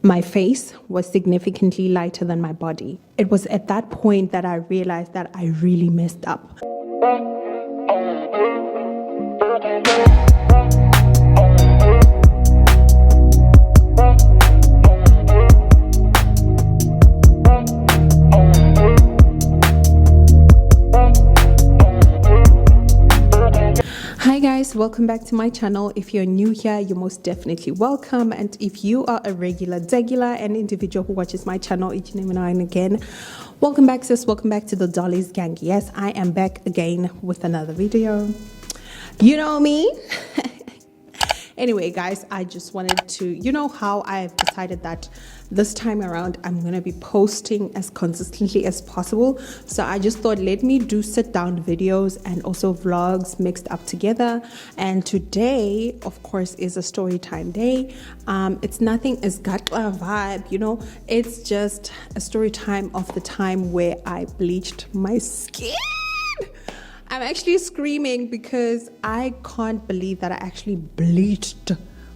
My face was significantly lighter than my body. It was at that point that I realized that I really messed up. Hi guys, welcome back to my channel. If you're new here, you're most definitely welcome, and if you are a regular an individual who watches my channel each and every now and again, welcome back sis, welcome back to the Dolly's gang. Yes, I am back again with another video. You know me. Anyway guys, I just wanted to, you know how I've decided that this time around I'm going to be posting as consistently as possible. So I just thought, let me do sit down videos and also vlogs mixed up together. And today, of course, is a story time day. It's nothing as got a vibe, you know, it's just a story time of the time where I bleached my skin. I'm actually screaming because I can't believe that I actually bleached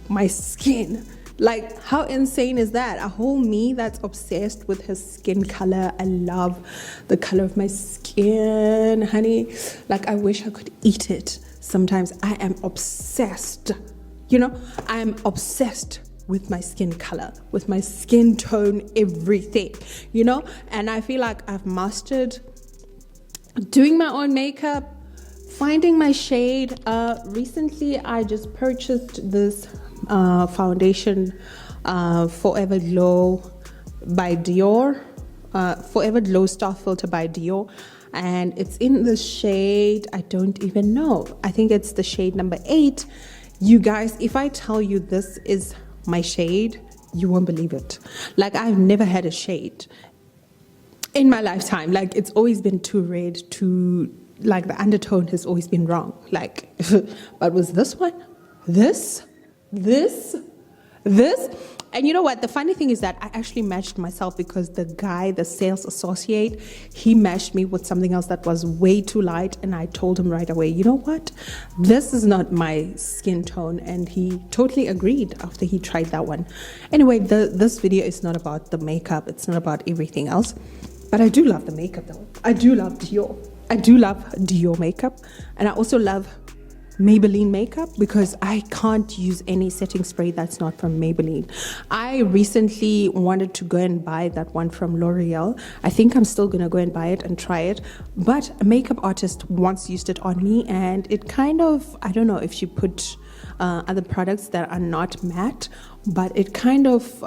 my skin. Like, how insane is that? A whole me that's obsessed with her skin color. I love the color of my skin, honey. Like, I wish I could eat it. Sometimes I am obsessed. You know, I'm obsessed with my skin color, with my skin tone, everything, you know? And I feel like I've mastered doing my own makeup, finding my shade. Recently I just purchased this foundation, Forever Glow by Dior, Forever Glow Star Filter by Dior, and it's in the shade, I don't even know, I think it's the shade number 8. You guys, if I tell you this is my shade, you won't believe it. Like, I've never had a shade in my lifetime. Like, it's always been too red, too, like, the undertone has always been wrong. Like, but was this one? This? And you know what? The funny thing is that I actually matched myself, because the guy, the sales associate, he matched me with something else that was way too light. And I told him right away, you know what? This is not my skin tone. And he totally agreed after he tried that one. Anyway, this video is not about the makeup. It's not about everything else. But I do love the makeup though. I do love Dior. I do love Dior makeup. And I also love Maybelline makeup, because I can't use any setting spray that's not from Maybelline. I recently wanted to go and buy that one from L'Oreal. I think I'm still gonna go and buy it and try it. But a makeup artist once used it on me, and it kind of, I don't know if she put other products that are not matte, but it kind of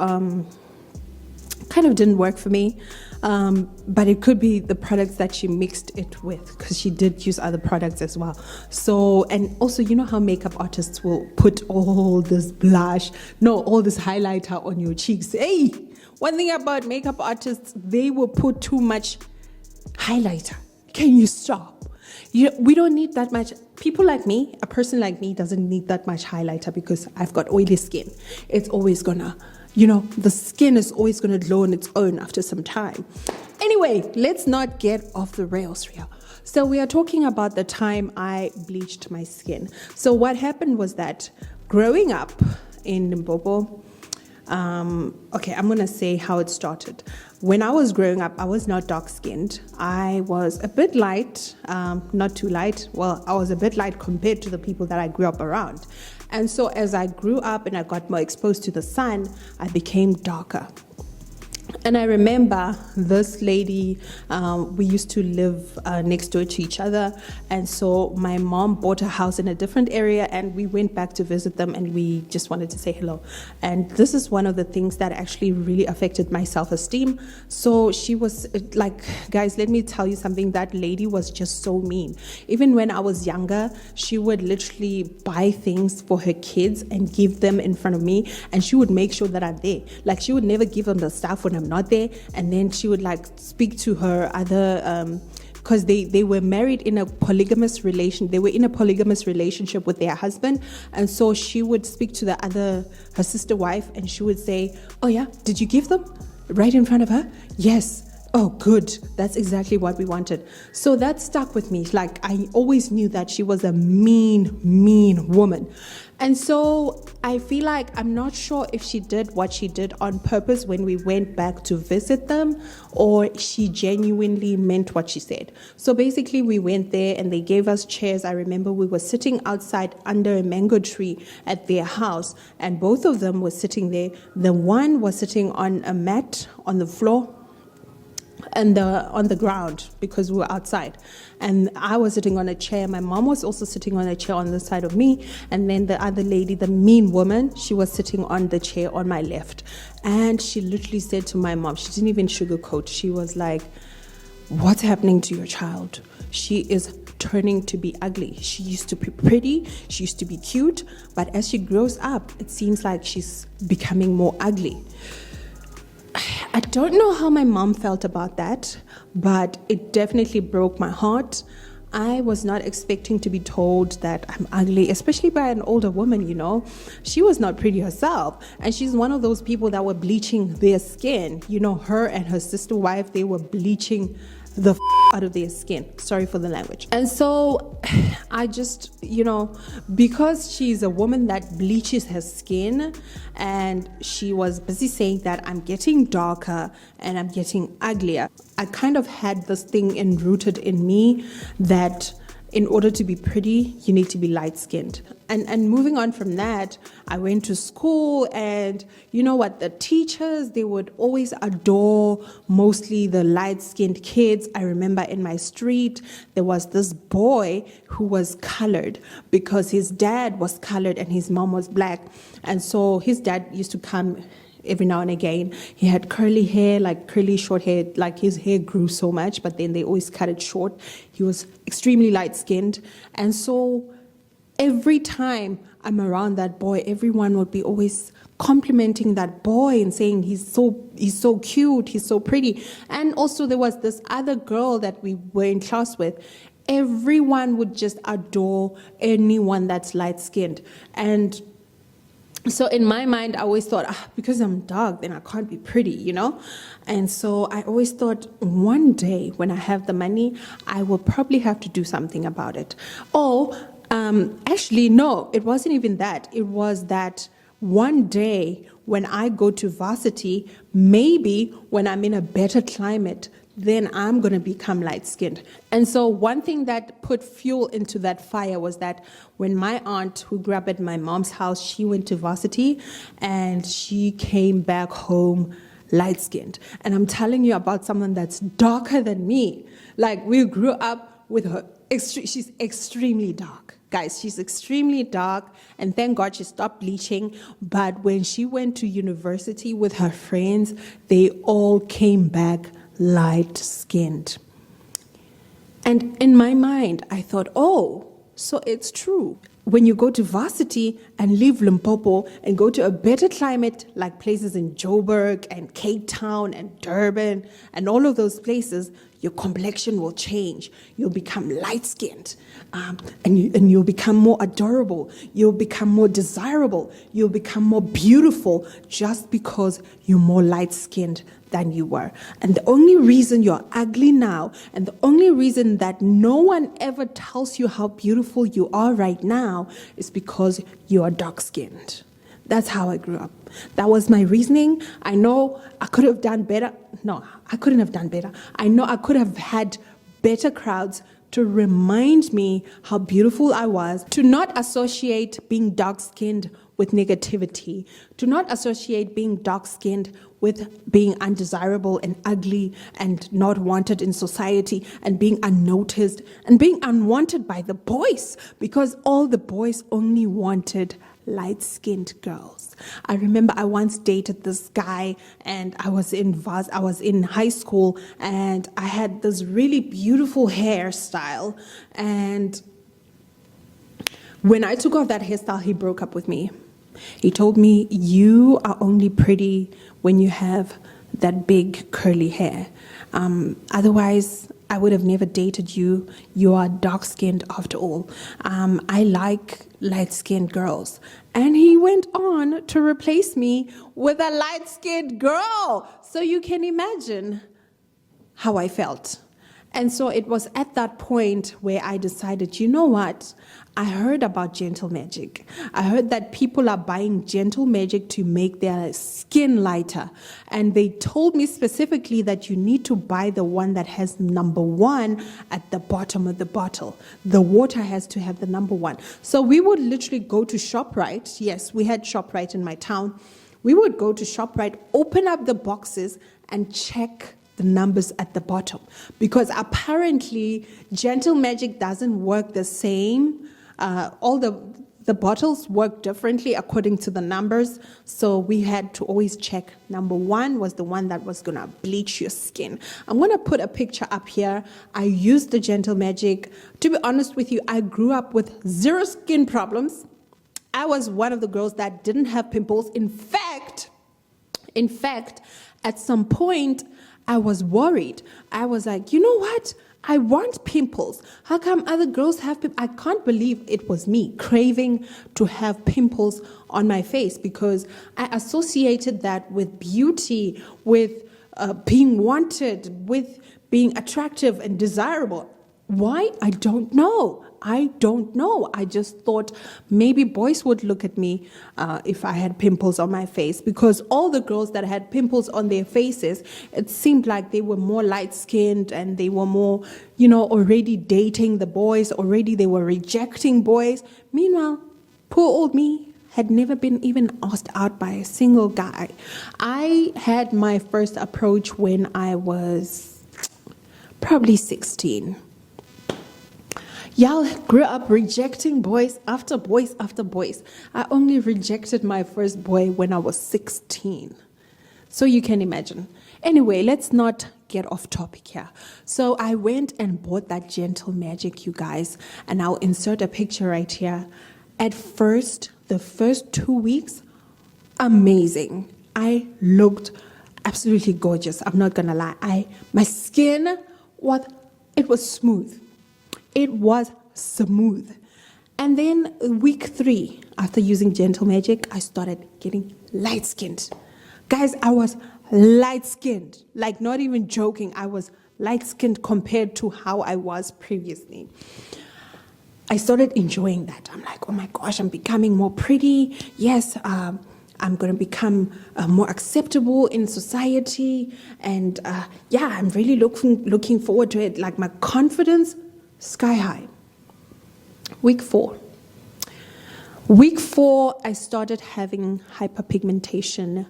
didn't work for me. But it could be the products that she mixed it with, because she did use other products as well. So, and also, you know how makeup artists will put all this blush, no, all this highlighter on your cheeks. Hey, one thing about makeup artists, they will put too much highlighter. Can you stop? We don't need that much. People like me, a person like me, doesn't need that much highlighter, because I've got oily skin. It's always gonna, you know, the skin is always going to glow on its own after some time. Anyway, let's not get off the rails here. So we are talking about the time I bleached my skin. So what happened was that growing up in Limpopo, okay, I'm going to say how it started. When I was growing up, I was not dark-skinned. I was a bit light, not too light. Well, I was a bit light compared to the people that I grew up around. And so as I grew up and I got more exposed to the sun, I became darker. And I remember this lady, we used to live next door to each other. And so my mom bought a house in a different area, and we went back to visit them, and we just wanted to say hello. And this is one of the things that actually really affected my self-esteem. So she was like, guys, let me tell you something. That lady was just so mean. Even when I was younger, she would literally buy things for her kids and give them in front of me. And she would make sure that I'm there. Like, she would never give them the stuff when I'm not there. And then she would like speak to her other because they were married in a polygamous relation. They were in a polygamous relationship with their husband. And so she would speak to her sister wife, and she would say, oh yeah, did you give them? Right in front of her? Yes. Oh, good. That's exactly what we wanted. So that stuck with me. Like, I always knew that she was a mean, mean woman. And so I feel like I'm not sure if she did what she did on purpose when we went back to visit them, or she genuinely meant what she said. So basically, we went there and they gave us chairs. I remember we were sitting outside under a mango tree at their house, and both of them were sitting there. The one was sitting on a mat on the floor, and on the ground, because we were outside, and I was sitting on a chair. My mom was also sitting on a chair on the side of me, and then the other lady, the mean woman, she was sitting on the chair on my left. And she literally said to my mom, she didn't even sugarcoat, she was like, "What's happening to your child? She is turning to be ugly. She used to be pretty, she used to be cute, but as she grows up, it seems like she's becoming more ugly." I don't know how my mom felt about that, but it definitely broke my heart. I was not expecting to be told that I'm ugly, especially by an older woman, you know. She was not pretty herself, and she's one of those people that were bleaching their skin. You know, her and her sister wife, they were bleaching the out of their skin. Sorry for the language. And so I just, you know, because she's a woman that bleaches her skin, and she was busy saying that I'm getting darker and I'm getting uglier, I kind of had this thing enrooted in me that in order to be pretty, you need to be light-skinned. And moving on from that, I went to school, and you know what? The teachers, they would always adore mostly the light-skinned kids. I remember in my street, there was this boy who was colored because his dad was colored and his mom was black. And so his dad used to come every now and again. He had curly hair, like curly short hair, like his hair grew so much, but then they always cut it short. He was extremely light-skinned. And so every time I'm around that boy, everyone would be always complimenting that boy and saying he's so cute, he's so pretty. And also there was this other girl that we were in class with. Everyone would just adore anyone that's light-skinned. And so in my mind, I always thought, because I'm dark, then I can't be pretty, you know? And so I always thought, one day when I have the money, I will probably have to do something about it. Actually, no, it wasn't even that. It was that one day when I go to varsity, maybe when I'm in a better climate, then I'm going to become light-skinned. And so one thing that put fuel into that fire was that when my aunt, who grew up at my mom's house, she went to varsity and she came back home light-skinned. And I'm telling you about someone that's darker than me. Like, we grew up with her. She's extremely dark. Guys, she's extremely dark, and thank God she stopped bleaching. But when she went to university with her friends, they all came back light-skinned. And in my mind, I thought, so it's true. When you go to varsity and leave Limpopo and go to a better climate, like places in Joburg and Cape Town and Durban and all of those places, your complexion will change. You'll become light-skinned, and you'll become more adorable. You'll become more desirable. You'll become more beautiful just because you're more light-skinned than you were. And the only reason you're ugly now, and the only reason that no one ever tells you how beautiful you are right now, is because you are dark-skinned. That's how I grew up. That was my reasoning. I know I could have done better. No, I couldn't have done better. I know I could have had better crowds to remind me how beautiful I was, to not associate being dark-skinned with negativity, to not associate being dark-skinned with being undesirable and ugly and not wanted in society and being unnoticed and being unwanted by the boys, because all the boys only wanted light-skinned girls. I remember I once dated this guy, and I was in high school, and I had this really beautiful hairstyle, and when I took off that hairstyle, he broke up with me. He told me, "You are only pretty when you have that big curly hair. Otherwise, I would have never dated you. You are dark-skinned after all. I like light-skinned girls." And he went on to replace me with a light-skinned girl. So you can imagine how I felt. And so it was at that point where I decided, you know what? I heard about gentle magic. I heard that people are buying gentle magic to make their skin lighter. And they told me specifically that you need to buy the one that has number 1 at the bottom of the bottle. The water has to have the number 1. So we would literally go to ShopRite. Yes, we had ShopRite in my town. We would go to ShopRite, open up the boxes, and check the numbers at the bottom, because apparently gentle magic doesn't work the same. All the bottles work differently according to the numbers, so we had to always check number 1 was the one that was gonna bleach your skin. I'm gonna put a picture up here. I used the gentle magic. To be honest with you, I grew up with 0 skin problems. I was one of the girls that didn't have pimples. In fact, at some point, I was worried. I was like, you know what? I want pimples. How come other girls have pimples? I can't believe it was me craving to have pimples on my face, because I associated that with beauty, with being wanted, with being attractive and desirable. Why? I don't know. I just thought maybe boys would look at me if I had pimples on my face, because all the girls that had pimples on their faces, it seemed like they were more light-skinned and they were more, already dating the boys, already they were rejecting boys. Meanwhile, poor old me had never been even asked out by a single guy. I had my first approach when I was probably 16. Y'all grew up rejecting boys after boys after boys. I only rejected my first boy when I was 16. So you can imagine. Anyway, let's not get off topic here. So I went and bought that gentle magic, you guys, and I'll insert a picture right here. At first, the first 2 weeks, amazing. I looked absolutely gorgeous. I'm not gonna lie. My skin, it was smooth. It was smooth. And then week 3, after using gentle magic, I started getting light-skinned. Guys, I was light-skinned. Like, not even joking. I was light-skinned compared to how I was previously. I started enjoying that. I'm like, oh my gosh, I'm becoming more pretty. Yes, I'm going to become more acceptable in society. And I'm really looking forward to it. Like, my confidence, sky high. Week 4, I started having hyperpigmentation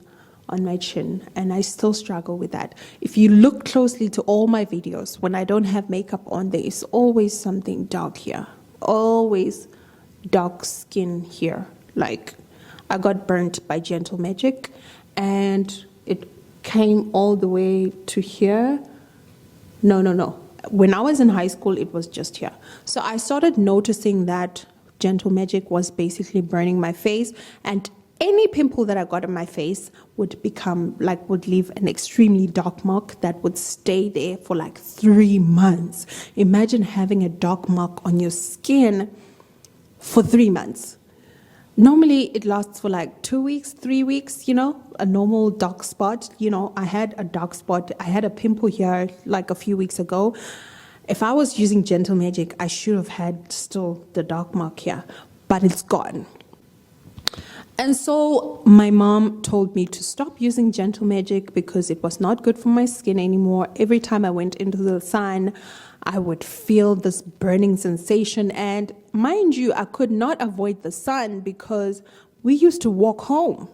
on my chin, and I still struggle with that. If you look closely to all my videos, when I don't have makeup on, there is always something dark here. Always dark skin here. Like, I got burnt by gentle magic, and it came all the way to here. No. When I was in high school, it was just here. So I started noticing that gentle magic was basically burning my face, and any pimple that I got on my face would leave an extremely dark mark that would stay there for like 3 months. Imagine having a dark mark on your skin for 3 months. Normally, it lasts for like 2 weeks, 3 weeks, a normal dark spot. I had a dark spot. I had a pimple here like a few weeks ago. If I was using gentle magic, I should have had still the dark mark here, but it's gone. And so my mom told me to stop using gentle magic because it was not good for my skin anymore. Every time I went into the sun, I would feel this burning sensation. And mind you, I could not avoid the sun because we used to walk home.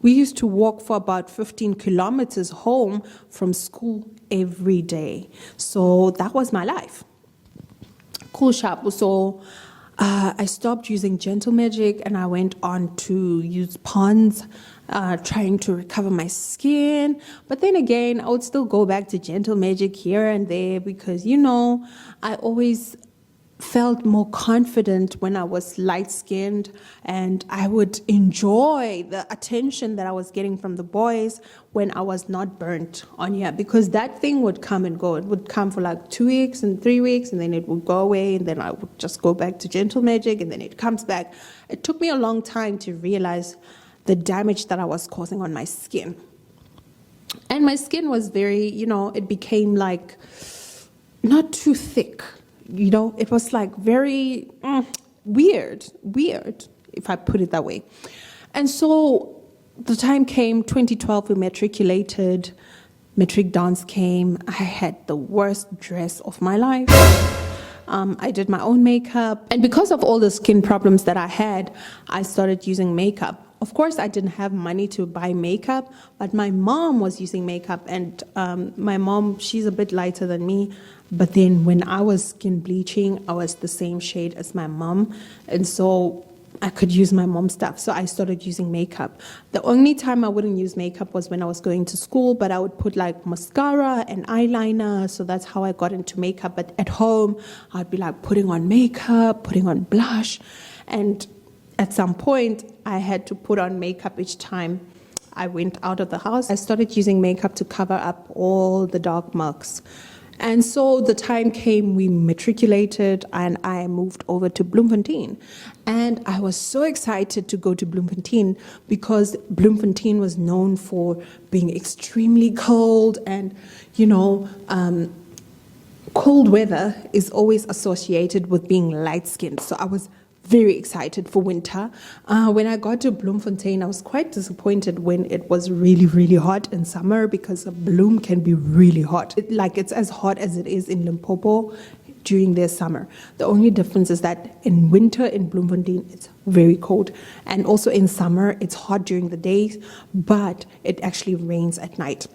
We used to walk for about 15 kilometers home from school every day. So that was my life. Cool sharp. So I stopped using gentle magic and I went on to use ponds, trying to recover my skin. But then again, I would still go back to gentle magic here and there because, I always felt more confident when I was light-skinned, and I would enjoy the attention that I was getting from the boys when I was not burnt on here, because that thing would come and go. It would come for like 2 weeks and 3 weeks, and then it would go away, and then I would just go back to gentle magic, and then it comes back. It took me a long time to realize the damage that I was causing on my skin. And my skin was very, it became like not too thick. It was like very weird, if I put it that way. And so the time came, 2012, we matriculated. Matric dance came. I had the worst dress of my life. I did my own makeup. And because of all the skin problems that I had, I started using makeup. Of course, I didn't have money to buy makeup, but my mom was using makeup. And my mom, she's a bit lighter than me. But then when I was skin bleaching, I was the same shade as my mom. And so I could use my mom's stuff. So I started using makeup. The only time I wouldn't use makeup was when I was going to school, but I would put like mascara and eyeliner. So that's how I got into makeup. But at home, I'd be like putting on makeup, putting on blush. And at some point, I had to put on makeup each time I went out of the house. I started using makeup to cover up all the dark marks. And so the time came, we matriculated, and I moved over to Bloemfontein. And I was so excited to go to Bloemfontein because Bloemfontein was known for being extremely cold, and, cold weather is always associated with being light-skinned. So I was very excited for winter. When I got to Bloemfontein, I was quite disappointed when it was really, really hot in summer, because Bloem can be really hot. It's as hot as it is in Limpopo during their summer. The only difference is that in winter in Bloemfontein, it's very cold. And also in summer, it's hot during the days, but it actually rains at night.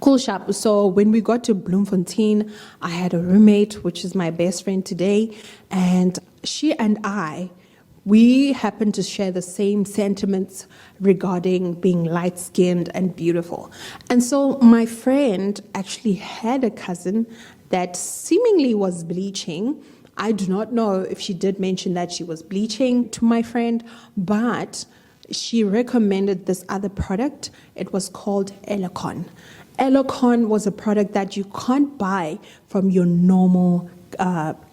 Cool shop. So when we got to Bloemfontein, I had a roommate, which is my best friend today, and she and we happened to share the same sentiments regarding being light-skinned and beautiful. And so my friend actually had a cousin that seemingly was bleaching. I do not know if she did mention that she was bleaching to my friend, but she recommended this other product. It was called elocon. Elocon was a product that you can't buy from your normal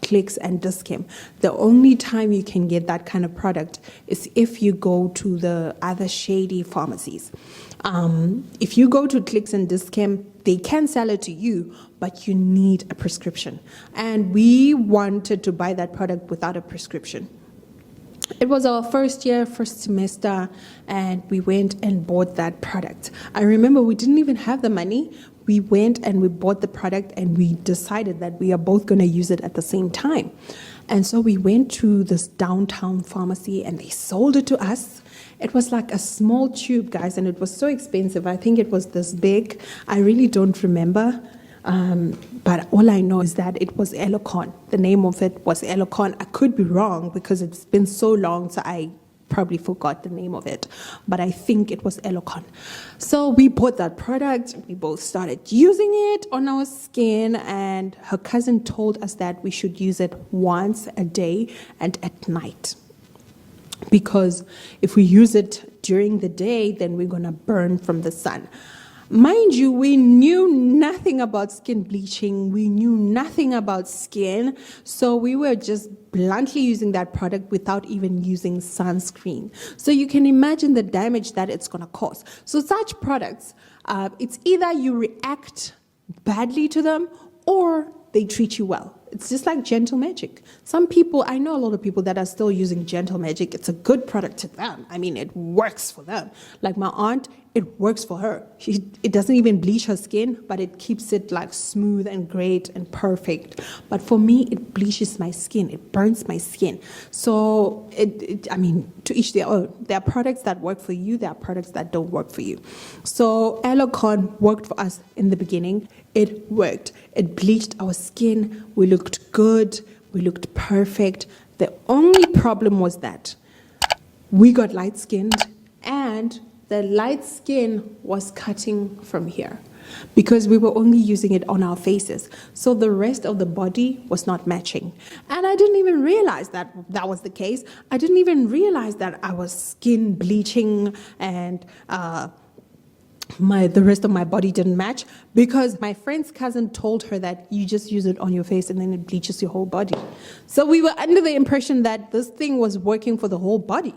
Clicks and Dis-Chem. The only time you can get that kind of product is if you go to the other shady pharmacies. If you go to Clicks and Dis-Chem, they can sell it to you, but you need a prescription. And we wanted to buy that product without a prescription. It was our first semester, and we went and bought that product. I remember we didn't even have the money. We went and we bought the product, and we decided that we are both going to use it at the same time. And so we went to this downtown pharmacy, and they sold it to us. It was like a small tube, guys, and it was so expensive. I think it was this big. I really don't remember. But all I know is that it was elocon. The name of it was elocon. I could be wrong because it's been so long, so I probably forgot the name of it. But I think it was elocon. So we bought that product. We both started using it on our skin, and her cousin told us that we should use it once a day and at night. Because if we use it during the day, then we're going to burn from the sun. Mind you, we knew nothing about skin bleaching. We knew nothing about skin. So we were just bluntly using that product without even using sunscreen. So you can imagine the damage that it's going to cause. So such products, it's either you react badly to them or they treat you well. It's just like Gentle Magic. Some people, I know a lot of people that are still using Gentle Magic. It's a good product to them. I mean, it works for them. Like my aunt, it works for her. It doesn't even bleach her skin, but it keeps it like smooth and great and perfect. But for me, it bleaches my skin. It burns my skin. So, to each their own. There are products that work for you. There are products that don't work for you. So elocon worked for us in the beginning. It worked. It bleached our skin. We looked good. We looked perfect. The only problem was that we got light-skinned, and the light skin was cutting from here because we were only using it on our faces. So the rest of the body was not matching. And I didn't even realize that that was the case. I didn't even realize that I was skin bleaching and the rest of my body didn't match, because my friend's cousin told her that you just use it on your face and then it bleaches your whole body. So we were under the impression that this thing was working for the whole body.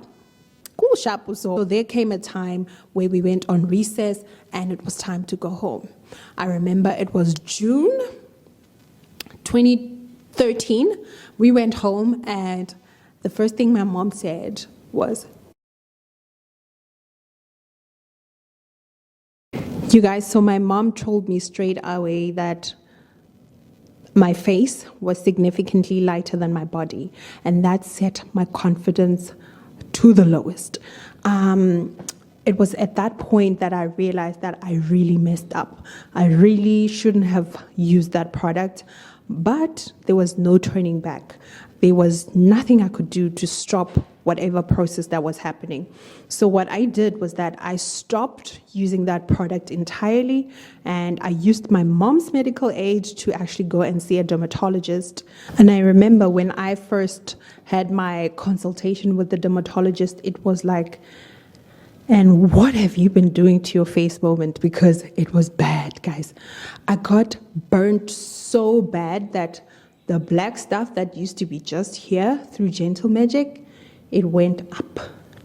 school sharp. So there came a time where we went on recess and it was time to go home. I remember it was June 2013. We went home and the first thing my mom said was, you guys, so my mom told me straight away that my face was significantly lighter than my body, and that set my confidence to the lowest. It was at that point that I realized that I really messed up. I really shouldn't have used that product, but there was no turning back. There was nothing I could do to stop whatever process that was happening. So what I did was that I stopped using that product entirely, and I used my mom's medical aid to actually go and see a dermatologist. And I remember when I first had my consultation with the dermatologist, it was like, and what have you been doing to your face moment? Because it was bad, guys. I got burnt so bad that the black stuff that used to be just here through Gentle Magic, it went up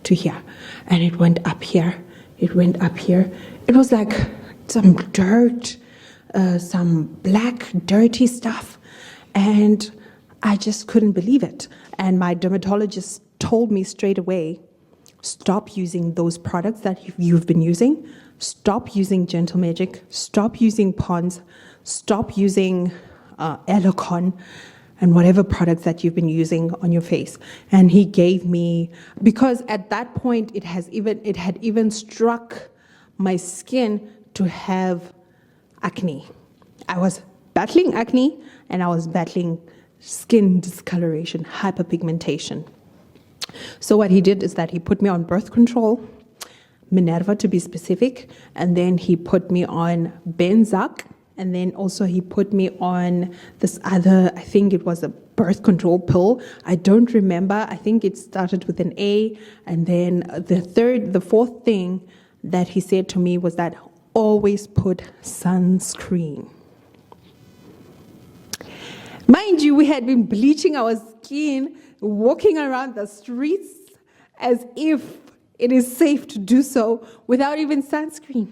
to here, and it went up here, it went up here. It was like some dirt, some black, dirty stuff, and I just couldn't believe it. And my dermatologist told me straight away, stop using those products that you've been using, stop using Gentle Magic, stop using Pond's, stop using Elocon, and whatever products that you've been using on your face. And he gave me, because at that point it had even struck my skin to have acne. I was battling acne and I was battling skin discoloration, hyperpigmentation. So what he did is that he put me on birth control, Minerva to be specific, and then he put me on Benzac. And then also he put me on this other, I think it was a birth control pill. I don't remember. I think it started with an A. And then the fourth thing that he said to me was that always put sunscreen. Mind you, we had been bleaching our skin, walking around the streets as if it is safe to do so without even sunscreen.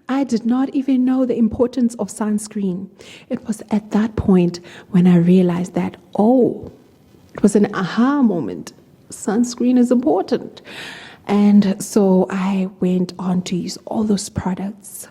I did not even know the importance of sunscreen. It was at that point when I realized that, it was an aha moment. Sunscreen is important. And so I went on to use all those products.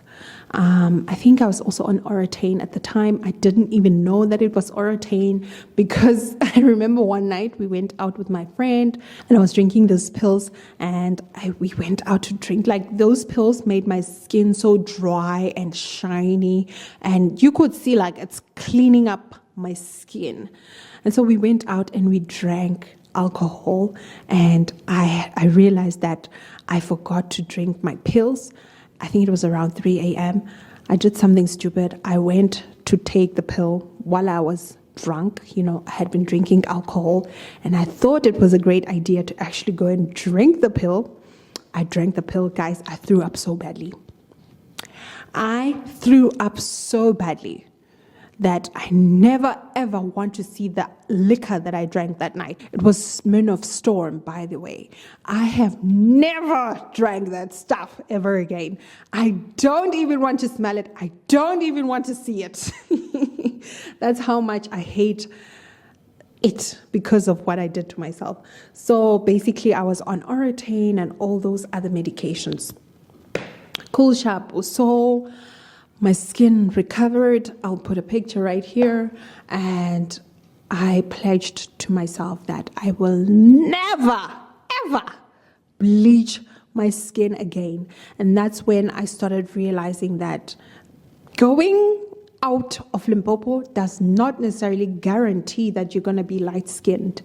I think I was also on Oratane at the time. I didn't even know that it was Oratane because I remember one night we went out with my friend and I was drinking those pills and we went out to drink. Like those pills made my skin so dry and shiny and you could see like it's cleaning up my skin. And so we went out and we drank alcohol and I realized that I forgot to drink my pills. I think it was around 3 a.m. I did something stupid. I went to take the pill while I was drunk. I had been drinking alcohol and I thought it was a great idea to actually go and drink the pill. I drank the pill, guys. I threw up so badly. I threw up so badly that I never ever want to see the liquor that I drank that night. It was Smirnoff Storm, by the way. I have never drank that stuff ever again. I don't even want to smell it. I don't even want to see it. That's how much I hate it because of what I did to myself. So basically I was on Oratane and all those other medications. Cool sharp. So my skin recovered. I'll put a picture right here. And I pledged to myself that I will never, ever bleach my skin again. And that's when I started realizing that going out of Limpopo does not necessarily guarantee that you're going to be light-skinned.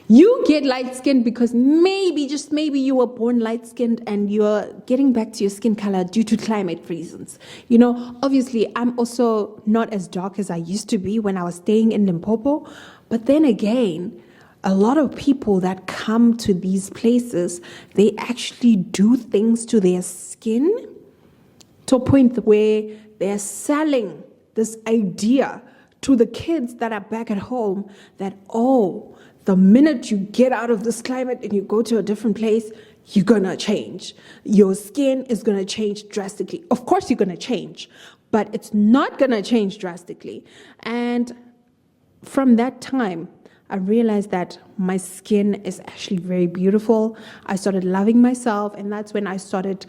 You get light-skinned because maybe, just maybe, you were born light-skinned and you're getting back to your skin color due to climate reasons. Obviously, I'm also not as dark as I used to be when I was staying in Limpopo. But then again, a lot of people that come to these places, they actually do things to their skin to a point where they're selling this idea to the kids that are back at home that, the minute you get out of this climate and you go to a different place, you're gonna change. Your skin is gonna change drastically. Of course, you're gonna change, but it's not gonna change drastically. And from that time, I realized that my skin is actually very beautiful. I started loving myself, and that's when I started,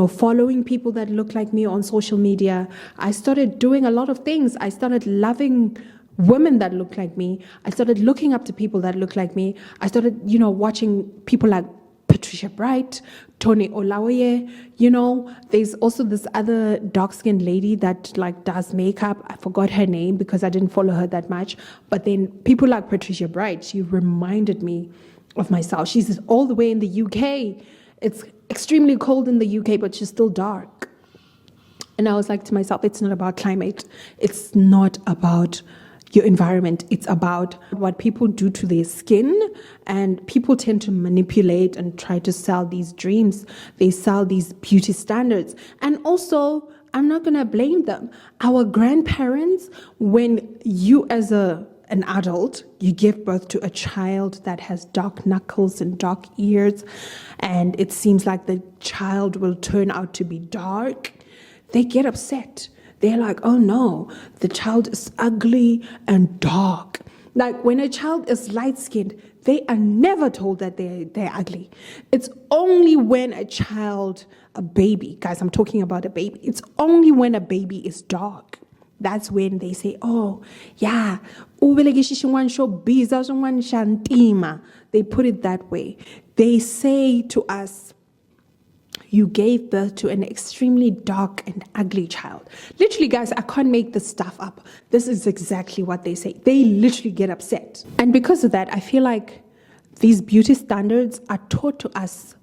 following people that look like me on social media. I started doing a lot of things. I started loving women that look like me. I started looking up to people that look like me. I started, watching people like Patricia Bright, Tony Olaoye. There's also this other dark-skinned lady that does makeup. I forgot her name because I didn't follow her that much. But then people like Patricia Bright, she reminded me of myself. She's all the way in the UK. It's extremely cold in the UK, but she's still dark. And I was like to myself, it's not about climate. It's not about your environment. It's about what people do to their skin, and people tend to manipulate and try to sell these dreams. They sell these beauty standards. And also, I'm not going to blame them. Our grandparents, when you as an adult, you give birth to a child that has dark knuckles and dark ears, and it seems like the child will turn out to be dark, they get upset. They're like, oh no, the child is ugly and dark. Like when a child is light-skinned, they are never told that they're ugly. It's only when a baby, guys, I'm talking about a baby. It's only when a baby is dark. That's when they say, oh, yeah, they put it that way. They say to us, you gave birth to an extremely dark and ugly child. Literally, guys, I can't make this stuff up. This is exactly what they say. They literally get upset. And because of that, I feel like these beauty standards are taught to us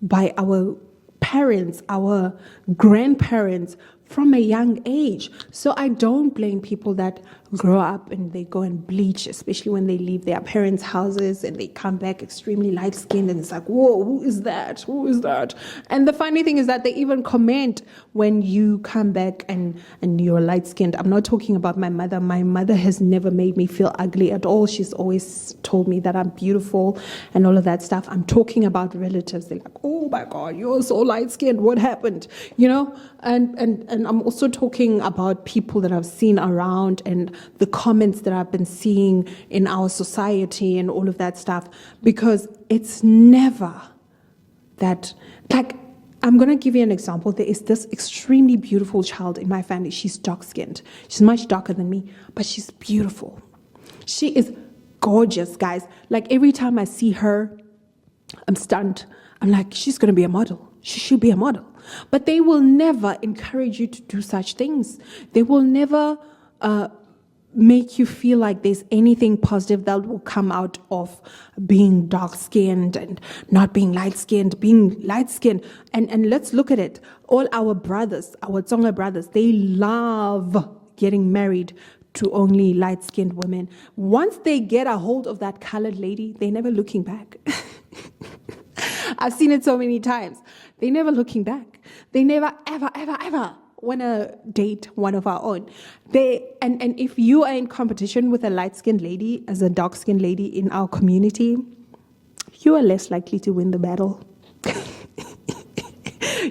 by our parents, our grandparents from a young age. So I don't blame people that grow up and they go and bleach, especially when they leave their parents' houses and they come back extremely light-skinned, and it's like, whoa, who is that? Who is that? And the funny thing is that they even comment when you come back and you're light-skinned. I'm not talking about my mother. My mother has never made me feel ugly at all. She's always told me that I'm beautiful and all of that stuff. I'm talking about relatives. They're like, oh my God, you're so light-skinned. What happened? And I'm also talking about people that I've seen around and the comments that I've been seeing in our society and all of that stuff, because it's never that, I'm going to give you an example. There is this extremely beautiful child in my family. She's dark-skinned. She's much darker than me, but she's beautiful. She is gorgeous, guys. Every time I see her, I'm stunned. I'm like, she's going to be a model. She should be a model. But they will never encourage you to do such things. They will never make you feel like there's anything positive that will come out of being dark-skinned and not being light-skinned, being light-skinned. And let's look at it. All our brothers, our Tsonga brothers, they love getting married to only light-skinned women. Once they get a hold of that colored lady, they're never looking back. I've seen it so many times. They're never looking back. They never, ever, ever, ever want to date one of our own. And if you are in competition with a light-skinned lady as a dark-skinned lady in our community, you are less likely to win the battle.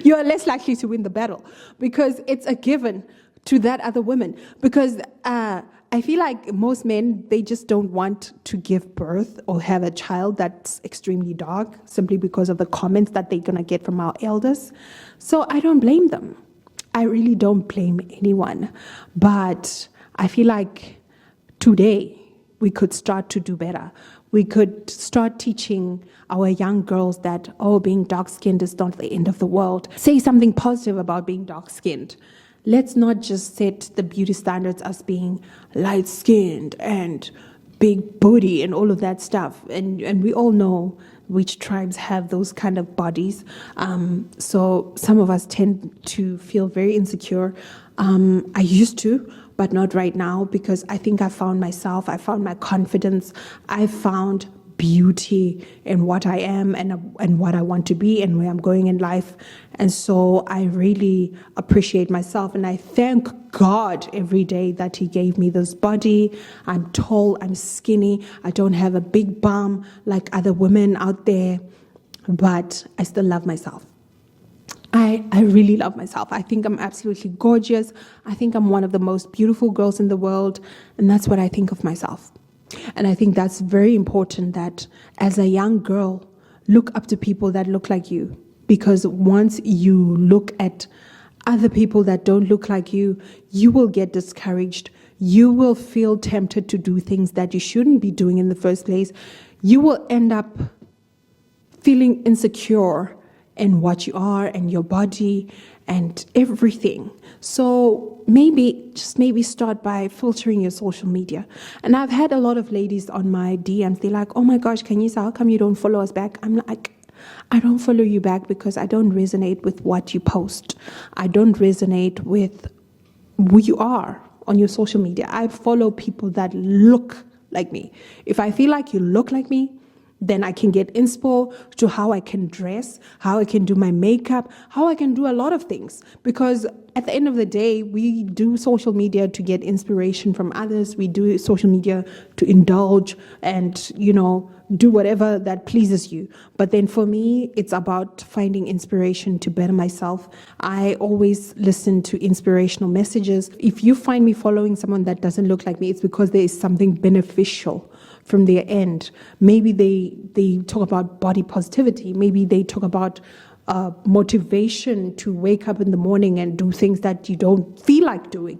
You are less likely to win the battle because it's a given to that other woman. Because I feel like most men, they just don't want to give birth or have a child that's extremely dark simply because of the comments that they're going to get from our elders. So I don't blame them. I really don't blame anyone. But I feel like today we could start to do better. We could start teaching our young girls that, being dark-skinned is not the end of the world. Say something positive about being dark-skinned. Let's not just set the beauty standards as being light-skinned and big booty and all of that stuff. And we all know which tribes have those kind of bodies. So some of us tend to feel very insecure. I used to, but not right now, because I think I found myself. I found my confidence. I found beauty in what I am and what I want to be and where I'm going in life. And so I really appreciate myself, and I thank God every day that He gave me this body. I'm tall, I'm skinny, I don't have a big bum like other women out there. but I still love myself. I really love myself. I think I'm absolutely gorgeous. I think I'm one of the most beautiful girls in the world, and that's what I think of myself. And I think that's very important, that as a young girl, look up to people that look like you, because once you look at other people that don't look like you, you will get discouraged. You will feel tempted to do things that you shouldn't be doing in the first place. You will end up feeling insecure in what you are and your body and everything. So maybe start by filtering your social media. And I've had a lot of ladies on my DMs, they're like, oh my gosh, Kanyisa, how come you don't follow us back? I'm like, I don't follow you back because I don't resonate with what you post. I don't resonate with who you are on your social media. I follow people that look like me. If I feel like you look like me, then I can get inspo to how I can dress, how I can do my makeup, how I can do a lot of things. Because at the end of the day, we do social media to get inspiration from others. We do social media to indulge and, do whatever that pleases you. But then for me, it's about finding inspiration to better myself. I always listen to inspirational messages. If you find me following someone that doesn't look like me, it's because there is something beneficial from their end. Maybe they talk about body positivity. Maybe they talk about motivation to wake up in the morning and do things that you don't feel like doing,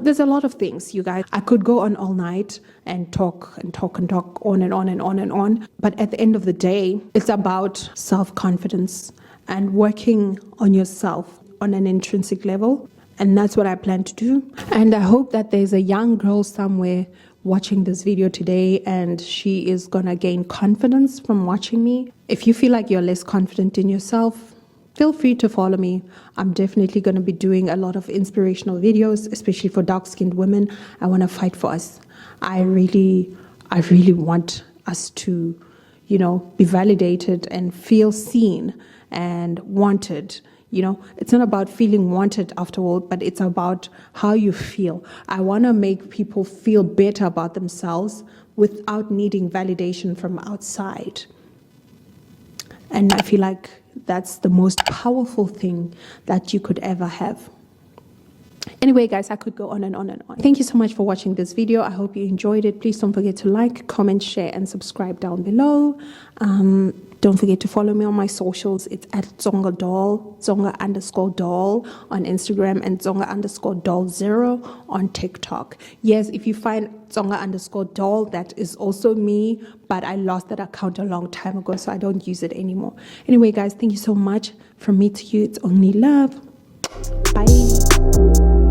There's a lot of things, you guys. I could go on all night and talk on and on and on and on. But at the end of the day, it's about self-confidence and working on yourself on an intrinsic level. And that's what I plan to do. And I hope that there's a young girl somewhere watching this video today and she is gonna gain confidence from watching me. If you feel like you're less confident in yourself, feel free to follow me. I'm definitely gonna be doing a lot of inspirational videos, especially for dark-skinned women. I wanna fight for us. I really want us to, be validated and feel seen and wanted. It's not about feeling wanted after all, but it's about how you feel. I want to make people feel better about themselves without needing validation from outside. And I feel like that's the most powerful thing that you could ever have. Anyway, guys, I could go on and on and on. Thank you so much for watching this video. I hope you enjoyed it. Please don't forget to like, comment, share, and subscribe down below. Don't forget to follow me on my socials. It's at Tsonga Doll, Tsonga_doll on Instagram, and Tsonga_doll0 on TikTok. Yes, if you find Tsonga_doll, that is also me, but I lost that account a long time ago, so I don't use it anymore. Anyway, guys, thank you so much. From me to you, it's only love. Bye.